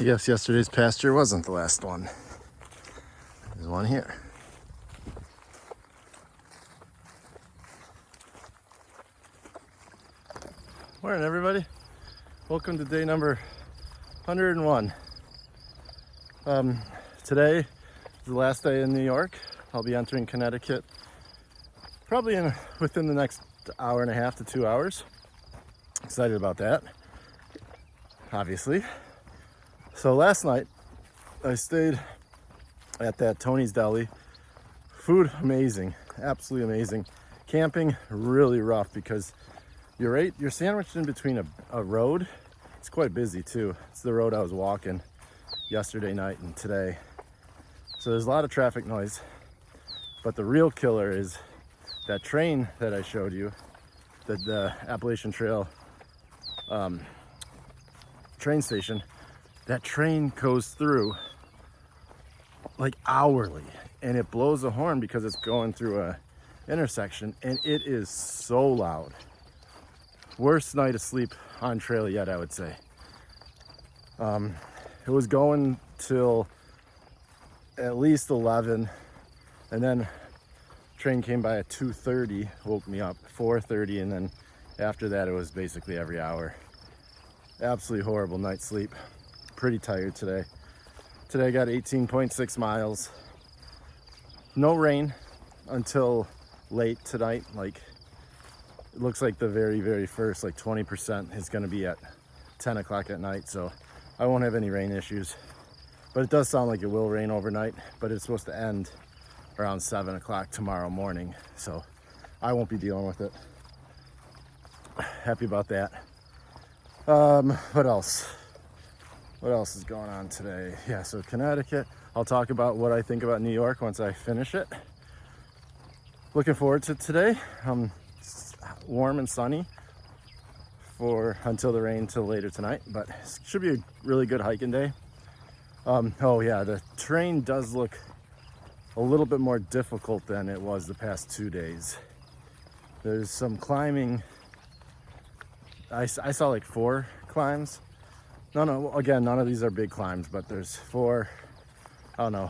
guess yesterday's pasture wasn't the last one. There's one here. Morning, everybody. Welcome to day number 101. Today is the last day in New York. I'll be entering Connecticut probably within the next hour and a half to 2 hours. Excited about that, obviously. So last night I stayed at that Tony's Deli. Food amazing, absolutely amazing. Camping really rough because you're sandwiched in between a road. It's quite busy too. It's the road I was walking yesterday night and today. So there's a lot of traffic noise. But the real killer is that train that I showed you, the Appalachian Trail train station. That train goes through like hourly, and it blows a horn because it's going through a intersection, and it is so loud. Worst night of sleep on trail yet, I would say. It was going till at least 11, and then train came by at 2:30, woke me up, 4:30, and then after that it was basically every hour. Absolutely horrible night's sleep. Pretty tired today. Today I got 18.6 miles. No rain until late tonight. Like, it looks like the very first, like 20% is gonna be at 10 o'clock at night, so I won't have any rain issues. But it does sound like it will rain overnight, but it's supposed to end around 7 o'clock tomorrow morning, so I won't be dealing with it. Happy about that. What else? What else is going on today? Yeah, so Connecticut. I'll talk about what I think about New York once I finish it. Looking forward to today. It's warm and sunny until the rain till later tonight, but it should be a really good hiking day. Oh yeah, the terrain does look a little bit more difficult than it was the past 2 days. There's some climbing. I saw like 4 climbs. No, again, none of these are big climbs, but there's 4, I don't know,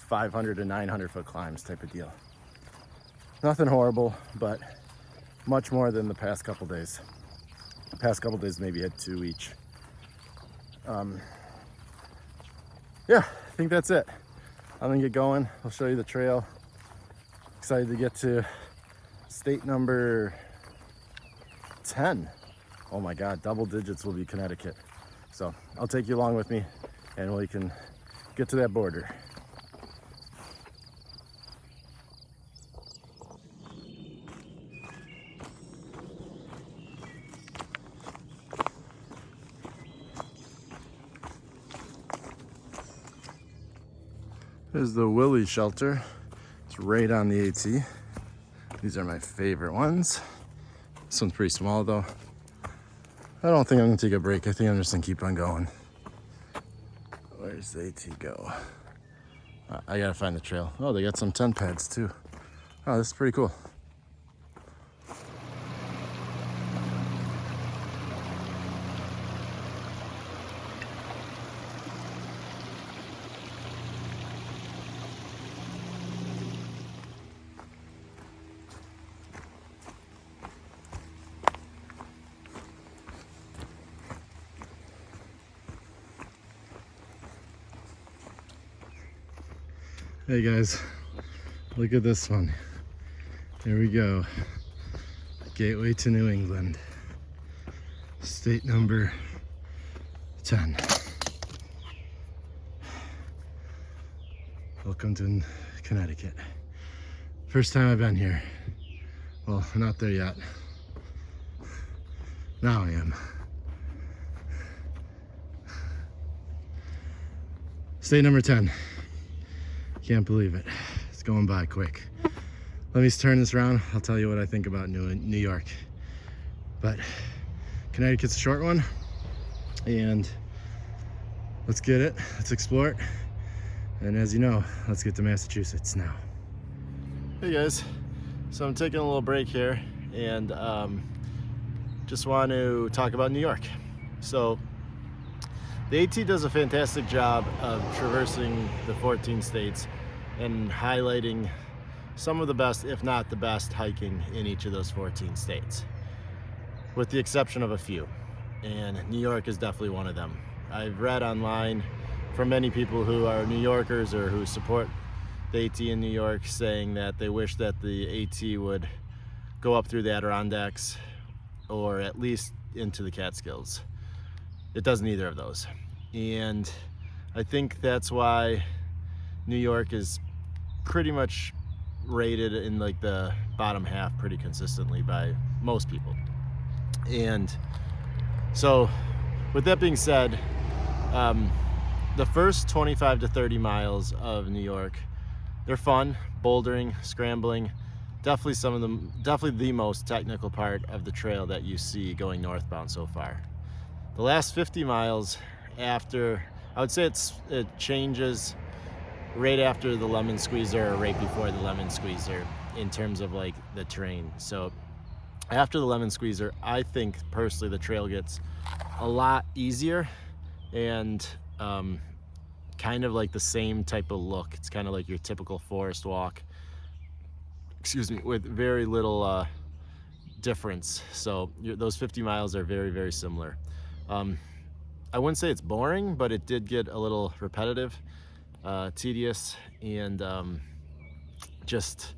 500 to 900 foot climbs type of deal. Nothing horrible, but much more than the past couple days. The past couple days maybe had 2 each. Yeah, I think that's it. I'm gonna get going. I'll show you the trail. Excited to get to state number 10. Oh my God, double digits will be Connecticut. So I'll take you along with me and we can get to that border. There's the Willie shelter. It's right on the AT. These are my favorite ones. This one's pretty small though. I don't think I'm gonna take a break. I think I'm just gonna keep on going. Where's the AT go? I gotta find the trail. Oh, they got some tent pads too. Oh, this is pretty cool. Hey guys, look at this one. Here we go. Gateway to New England. State number 10. Welcome to Connecticut. First time I've been here. Well, I'm not there yet. Now I am. State number 10. Can't believe it. It's going by quick. Let me turn this around. I'll tell you what I think about New York. But Connecticut's a short one. And let's get it. Let's explore it. And as you know, let's get to Massachusetts now. Hey guys. So I'm taking a little break here and just want to talk about New York. So The AT does a fantastic job of traversing the 14 states and highlighting some of the best, if not the best, hiking in each of those 14 states, with the exception of a few. And New York is definitely one of them. I've read online from many people who are New Yorkers or who support the AT in New York saying that they wish that the AT would go up through the Adirondacks or at least into the Catskills. It does neither of those. And I think that's why New York is pretty much rated in like the bottom half pretty consistently by most people. And so with that being said, the first 25 to 30 miles of New York, they're fun, bouldering, scrambling, definitely the most technical part of the trail that you see going northbound so far. The last 50 miles after, I would say it changes right after the lemon squeezer or right before the lemon squeezer in terms of like the terrain. So after the lemon squeezer, I think personally the trail gets a lot easier and kind of like the same type of look. It's kind of like your typical forest walk, with very little difference. So those 50 miles are very, very similar. I wouldn't say it's boring, but it did get a little repetitive, tedious, and just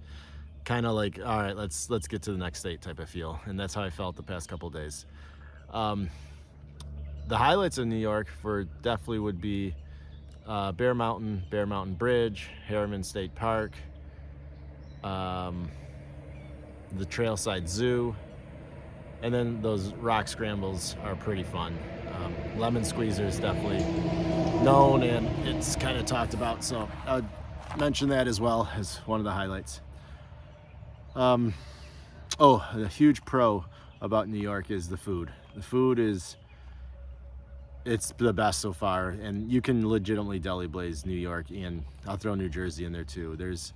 kind of like, all right, let's get to the next state type of feel. And that's how I felt the past couple of days. The highlights of New York definitely would be Bear Mountain Bridge, Harriman State Park, the Trailside Zoo, and then those rock scrambles are pretty fun. Lemon Squeezer is definitely known and it's kind of talked about, so I would mention that as well as one of the highlights. A huge pro about New York is the food. The food it's the best so far, and you can legitimately deli blaze New York, and I'll throw New Jersey in there too. There's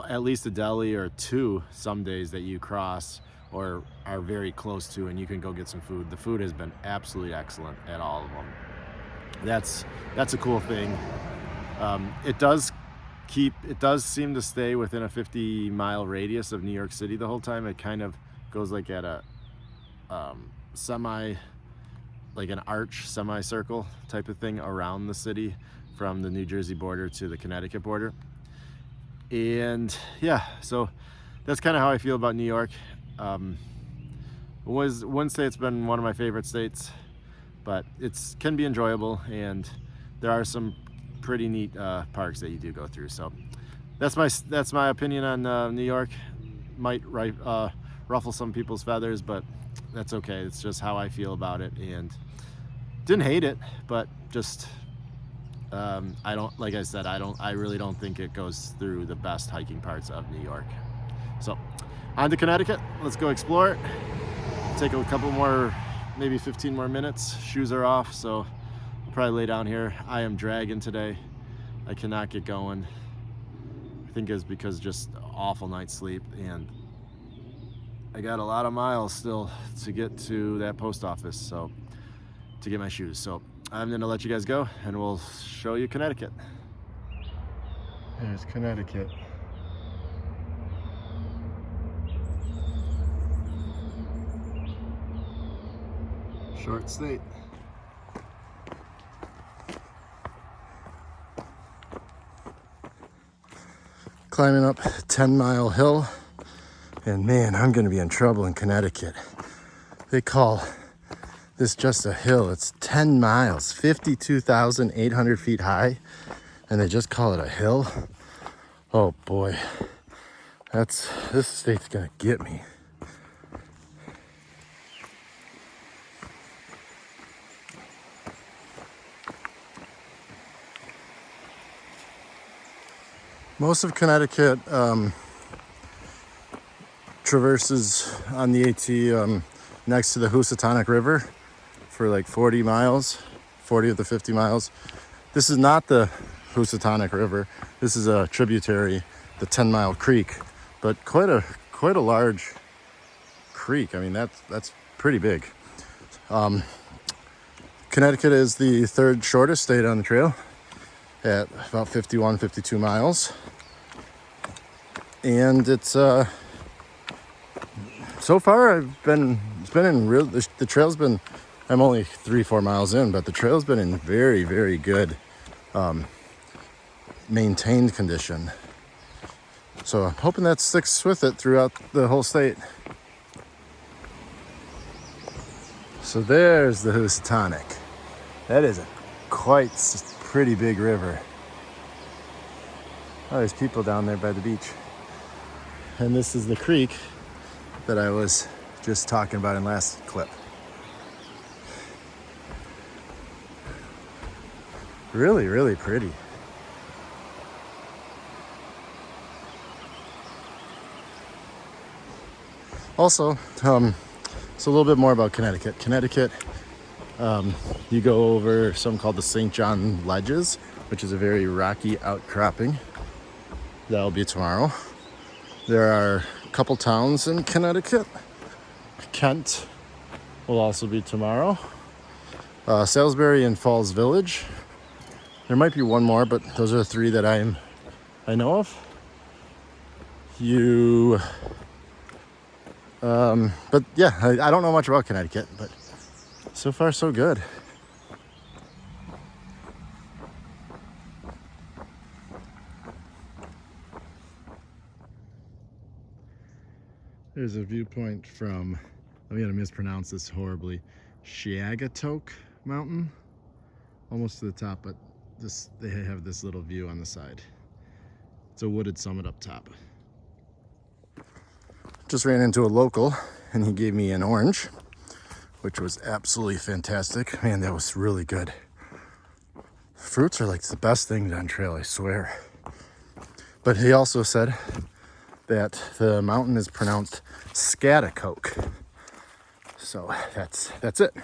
at least a deli or two some days that you cross or are very close to, and you can go get some food. The food has been absolutely excellent at all of them. That's a cool thing. It does seem to stay within a 50-mile radius of New York City the whole time. It kind of goes like at a like an arch semicircle type of thing around the city from the New Jersey border to the Connecticut border. And yeah, so that's kind of how I feel about New York. Wouldn't say it's been one of my favorite states, but it can be enjoyable, and there are some pretty neat parks that you do go through. So that's my opinion on New York. Might ruffle some people's feathers, but that's okay. It's just how I feel about it, and didn't hate it, but just I really don't think it goes through the best hiking parts of New York. So on to Connecticut. Let's go explore it. Take a couple more, maybe 15 more minutes. Shoes are off, so I'll probably lay down here. I am dragging today. I cannot get going. I think it's because just awful night's sleep, and I got a lot of miles still to get to that post office, so to get my shoes. So I'm gonna let you guys go, and we'll show you Connecticut. There's Connecticut. Short state. Climbing up 10-mile hill, and man, I'm gonna be in trouble in Connecticut. They call this just a hill. It's 10 miles, 52,800 feet high, and they just call it a hill. Oh boy, this state's gonna get me. Most of Connecticut traverses on the AT next to the Housatonic River for like 40 miles, 40 of the 50 miles. This is not the Housatonic River. This is a tributary, the 10-mile creek, but quite a large creek. I mean, that's pretty big. Connecticut is the third shortest state on the trail at about 51, 52 miles. And it's, so far it's been in real, the trail's been, I'm only 3-4 miles in, but the trail's been in very, very good, maintained condition. So I'm hoping that sticks with it throughout the whole state. So there's the Housatonic. That is a quite pretty big river. Oh, there's people down there by the beach. And this is the creek that I was just talking about in last clip. Really, really pretty. Also, so a little bit more about Connecticut. Connecticut, you go over something called the St. John Ledges, which is a very rocky outcropping. That'll be tomorrow. There are a couple towns in Connecticut. Kent will also be tomorrow. Salisbury and Falls Village. There might be one more, but those are the three that I know of. But yeah, I don't know much about Connecticut, but so far so good. There's a viewpoint from, I'm gonna mispronounce this horribly, Shiagatoke Mountain, almost to the top, but they have this little view on the side. It's a wooded summit up top. Just ran into a local and he gave me an orange, which was absolutely fantastic. Man, that was really good. Fruits are like the best things on trail, I swear. But he also said that the mountain is pronounced Scatacoke. So that's it.